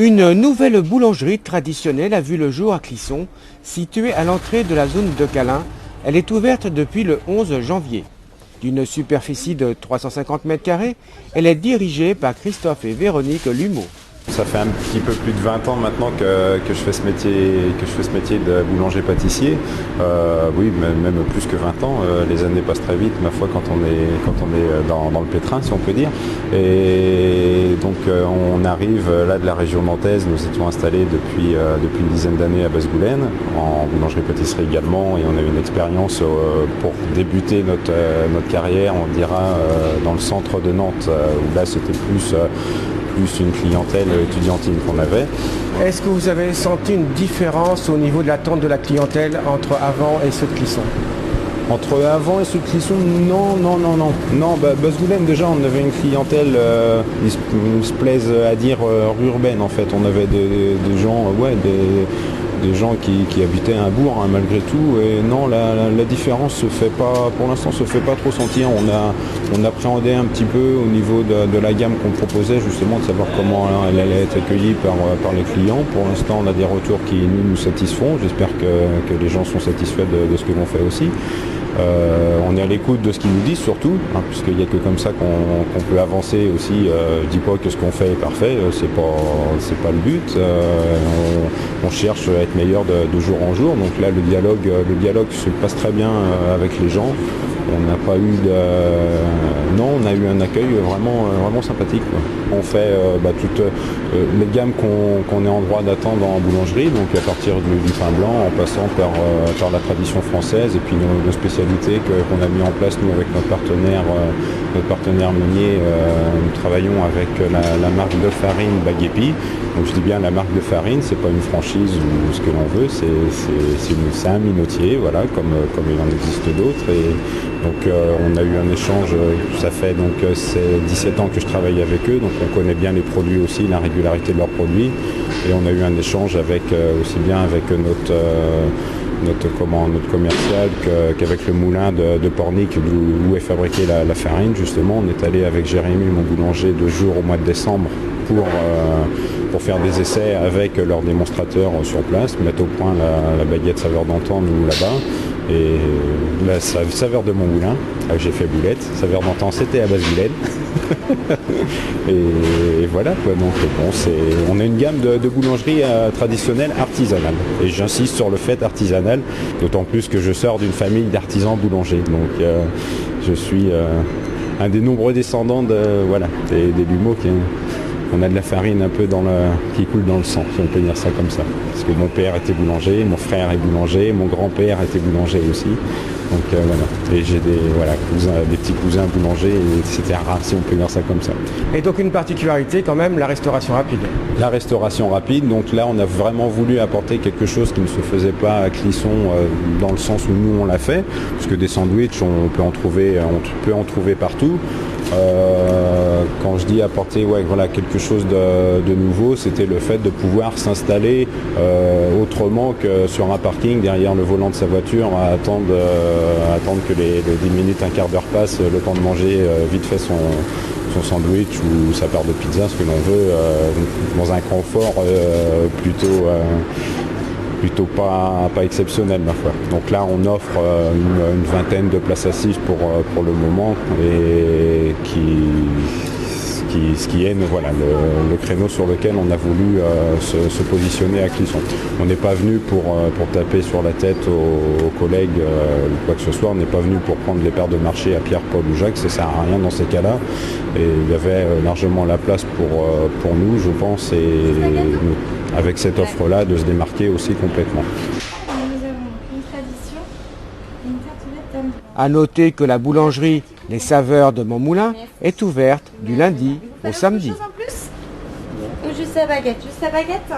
Une nouvelle boulangerie traditionnelle a vu le jour à Clisson, située à l'entrée de la zone de Calin. Elle est ouverte depuis le 11 janvier. D'une superficie de 350 m², elle est dirigée par Christophe et Véronique Lumeau. Ça fait un petit peu plus de 20 ans maintenant que je fais ce métier de boulanger-pâtissier. Oui, même plus que 20 ans. Les années passent très vite, ma foi, quand on est dans le pétrin, si on peut dire. Et donc on arrive là de la région nantaise. Nous étions installés depuis une dizaine d'années à Basse-Goulaine, en boulangerie-pâtisserie également. Et on a eu une expérience pour débuter notre carrière, on dira, dans le centre de Nantes, où là c'était plus une clientèle étudiantine qu'on avait. Est-ce que vous avez senti une différence au niveau de l'attente de la clientèle entre avant et ceux de Clisson? Entre avant et ceux de Clisson, non. Non, Basse-Goulaine, déjà, on avait une clientèle, ils se plaisent à dire urbaine, en fait. On avait des gens, des gens qui habitaient à un bourg, hein, malgré tout. Et non, la différence se fait pas, pour l'instant, se fait pas trop sentir. On appréhendait un petit peu au niveau de la gamme qu'on proposait, justement, de savoir comment elle allait être accueillie par les clients. Pour l'instant, on a des retours qui nous satisfont. J'espère que les gens sont satisfaits de ce que l'on fait aussi. On est à l'écoute de ce qu'ils nous disent surtout, hein, puisqu'il n'y a que comme ça qu'on peut avancer aussi. Je ne dis pas que ce qu'on fait est parfait, c'est pas le but. On cherche à être meilleur de jour en jour. Donc là, le dialogue se passe très bien avec les gens. On n'a pas eu on a eu un accueil vraiment sympathique, quoi. On fait toutes les gammes qu'on est en droit d'attendre en boulangerie, donc à partir du pain blanc, en passant par la tradition française et puis nos spécialités qu'on a mis en place nous avec notre partenaire Meunier. Nous travaillons avec la marque de farine Baguépi. Donc je dis bien la marque de farine, c'est pas une franchise ou ce que l'on veut, c'est un minotier, voilà, comme il en existe d'autres. Et donc on a eu un échange, ça fait donc c'est 17 ans que je travaille avec eux, donc on connaît bien les produits aussi, la régularité de leurs produits. Et on a eu un échange aussi bien avec notre commercial qu'avec le moulin de Pornic où est fabriquée la farine. Justement, on est allé avec Jérémy, mon boulanger, 2 jours au mois de décembre pour faire des essais avec leurs démonstrateurs sur place, mettre au point la baguette saveur d'antan, nous là-bas. Et la saveur de mon moulin, j'ai fait boulette. Saveur d'antan, c'était à Basse-Goulaine. et voilà, quoi. Donc bon, on a une gamme de boulangerie traditionnelle artisanale. Et j'insiste sur le fait artisanal, d'autant plus que je sors d'une famille d'artisans boulangers. Donc je suis un des nombreux descendants des Lumeau on a de la farine un peu qui coule dans le sang, si on peut dire ça comme ça. Parce que mon père était boulanger, mon frère est boulanger, mon grand-père était boulanger aussi. Donc voilà. Et j'ai des petits cousins boulangers, etc. Si on peut dire ça comme ça. Et donc une particularité quand même, la restauration rapide. La restauration rapide, donc là on a vraiment voulu apporter quelque chose qui ne se faisait pas à Clisson dans le sens où nous on l'a fait. Parce que des sandwichs, on peut en trouver partout. Quand je dis apporter quelque chose de nouveau, c'était le fait de pouvoir s'installer autrement que sur un parking derrière le volant de sa voiture à attendre que les 10 minutes, un quart d'heure passent, le temps de manger vite fait son sandwich ou sa part de pizza, ce que l'on veut, dans un confort plutôt pas exceptionnel, ma foi. Donc là on offre une vingtaine de places assises pour le moment, et ce qui est le créneau sur lequel on a voulu se positionner à Clisson. On n'est pas venu pour taper sur la tête aux collègues ou quoi que ce soit. On n'est pas venu pour prendre les parts de marché à Pierre, Paul ou Jacques. Ça ne sert à rien dans ces cas-là. Et il y avait largement la place pour nous, je pense, et avec cette offre-là, de se démarquer aussi complètement. Nous avons une tradition et une tartelette d'âme. À noter que la boulangerie Les Saveurs de Montmoulin est ouverte du lundi au samedi. Quelque chose en plus? Ou juste la baguette? Juste la baguette?